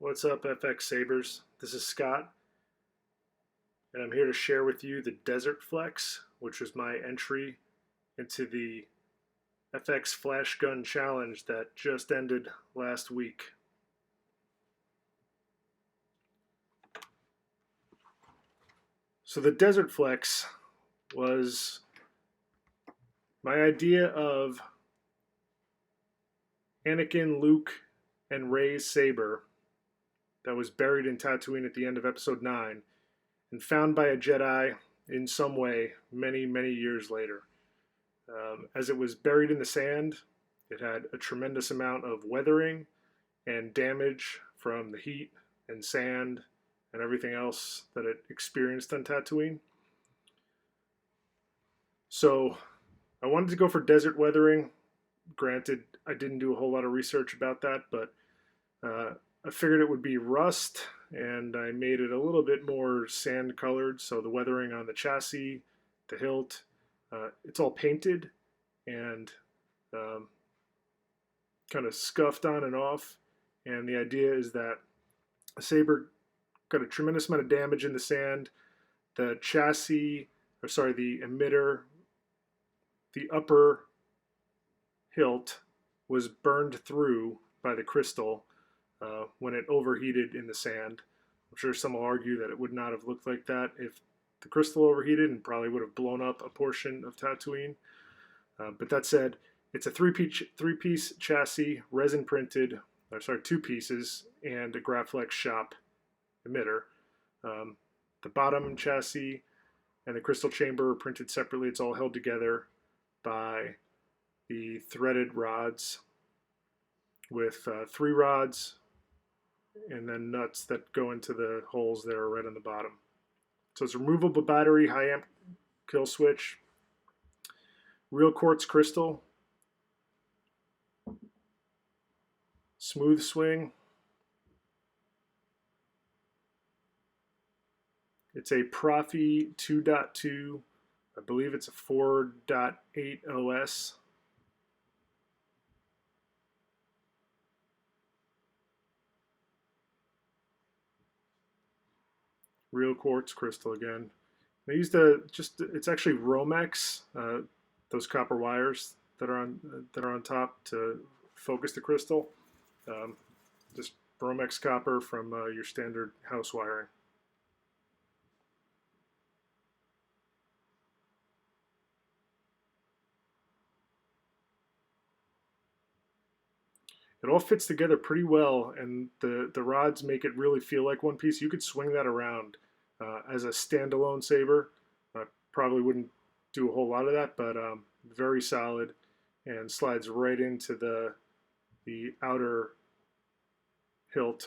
What's up, FX Sabers? This is Scott, and I'm here to share with you the Desert Flex, which was my entry into the FX Flash Gun Challenge that just ended last week. So, the Desert Flex was my idea of Anakin, Luke, and Rey's saber that was buried in Tatooine at the end of Episode 9 and found by a Jedi in some way many, many years later. As it was buried in the sand, it had a tremendous amount of weathering and damage from the heat and sand and everything else that it experienced on Tatooine. So I wanted to go for desert weathering. Granted, I didn't do a whole lot of research about that, but I figured it would be rust, and I made it a little bit more sand colored. So the weathering on the chassis, the hilt, it's all painted and kind of scuffed on and off. And the idea is that a saber got a tremendous amount of damage in the sand. The chassis, or sorry, the emitter, the upper hilt was burned through by the crystal when it overheated in the sand. I'm sure some will argue that it would not have looked like that if the crystal overheated and probably would have blown up a portion of Tatooine. But that said, it's a three-piece chassis, resin printed, or sorry, two pieces, and a Graflex shop emitter. The bottom chassis and the crystal chamber are printed separately. It's all held together by the threaded rods with 3 rods and then nuts that go into the holes that are right on the bottom. So it's a removable battery, high amp kill switch, real quartz crystal, smooth swing. It's a Profi 2.2. I believe it's a 4.8 OS. Real quartz crystal again. I used it's actually Romex, those copper wires that are on top to focus the crystal. Just Romex copper from your standard house wiring. It all fits together pretty well, and the rods make it really feel like one piece. You could swing that around as a standalone saber. I probably wouldn't do a whole lot of that, but very solid and slides right into the outer hilt.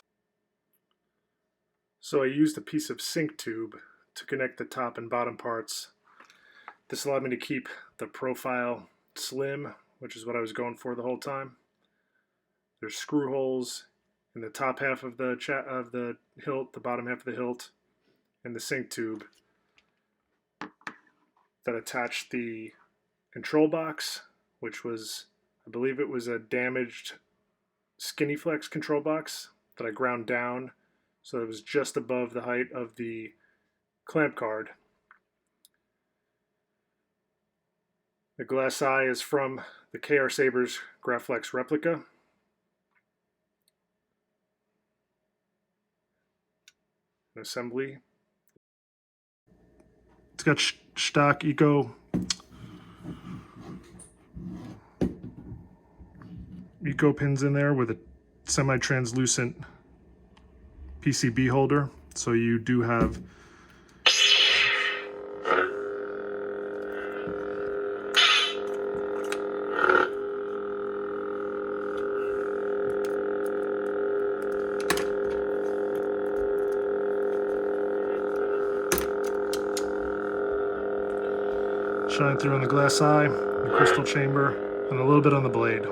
So I used a piece of sync tube to connect the top and bottom parts. This allowed me to keep the profile slim, which is what I was going for the whole time. There's screw holes in the top half of the hilt, the bottom half of the hilt, and the sync tube that attached the control box, which was, I believe it was a damaged Skinny Flex control box that I ground down so it was just above the height of the clamp card. The glass eye is from the KR Sabers Graflex replica. An assembly. It's got stock eco pins in there with a semi-translucent PCB holder, so you do have shine through on the glass eye, the crystal chamber, and a little bit on the blade.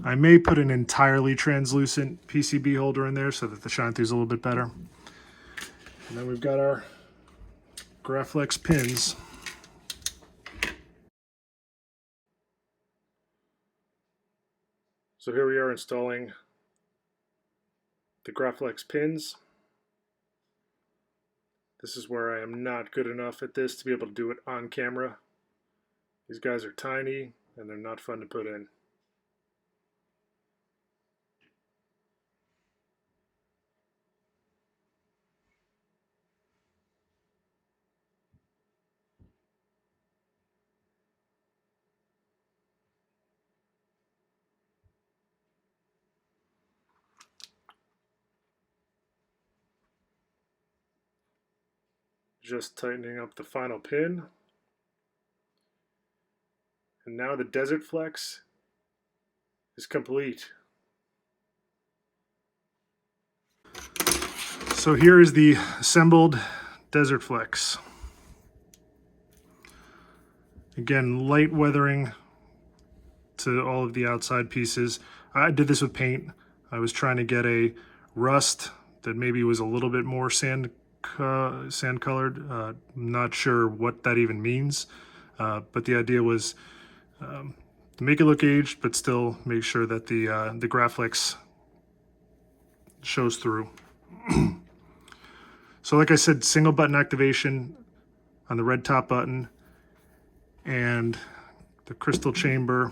I may put an entirely translucent PCB holder in there so that the shine through is a little bit better. And then we've got our Graflex pins. So here we are installing the Graflex pins. This is where I am not good enough at this to be able to do it on camera. These guys are tiny and they're not fun to put in. Just tightening up the final pin. And now the Desert Flex is complete. So here is the assembled Desert Flex. Again, light weathering to all of the outside pieces. I did this with paint. I was trying to get a rust that maybe was a little bit more sand colored. Not sure what that even means, but the idea was to make it look aged, but still make sure that the Graflex shows through. So like I said, single button activation on the red top button, and the crystal chamber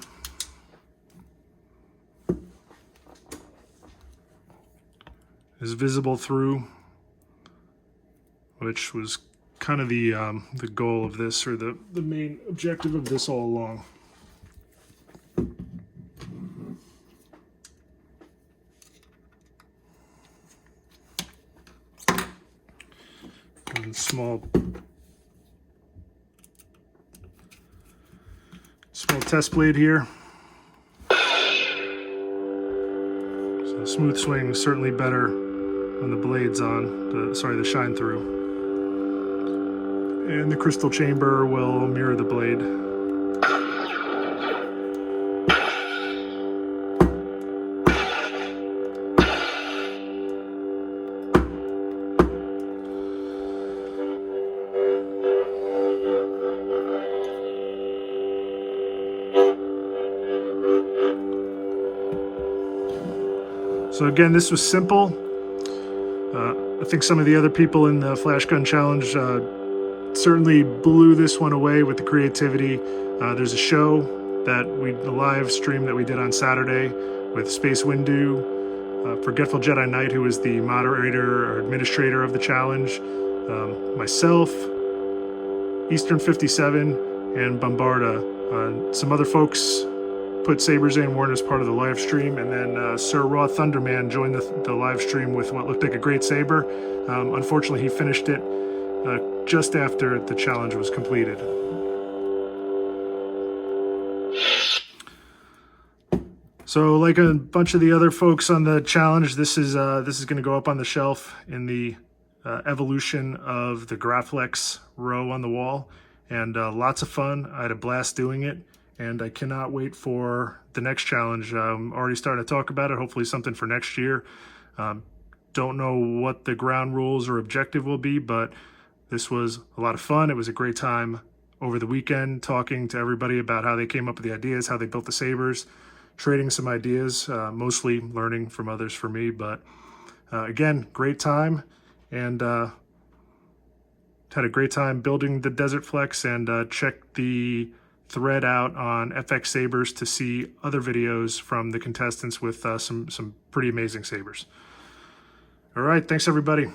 is visible through, which was kind of the goal of this, or the main objective of this all along. And small test blade here. So smooth swing is certainly better when the blade's on, the shine through. And the crystal chamber will mirror the blade. So again, this was simple. I think some of the other people in the Flash Gun Challenge certainly blew this one away with the creativity. There's a show a live stream that we did on Saturday with Space Windu, Forgetful Jedi Knight, who was the moderator or administrator of the challenge, myself, Eastern 57, and Bombarda. Some other folks put sabers in, weren't as part of the live stream, and then Sir Raw Thunderman joined the live stream with what looked like a great saber. Unfortunately, he finished it just after the challenge was completed. So, like a bunch of the other folks on the challenge, this is going to go up on the shelf in the evolution of the Graflex row on the wall, and lots of fun. I had a blast doing it. And I cannot wait for the next challenge. I'm already starting to talk about it, hopefully something for next year. Don't know what the ground rules or objective will be, but this was a lot of fun. It was a great time over the weekend talking to everybody about how they came up with the ideas, how they built the sabers, trading some ideas, mostly learning from others for me. But again, great time, and had a great time building the Desert Flex, and check the thread out on FX Sabers to see other videos from the contestants with some pretty amazing sabers. All right, thanks everybody.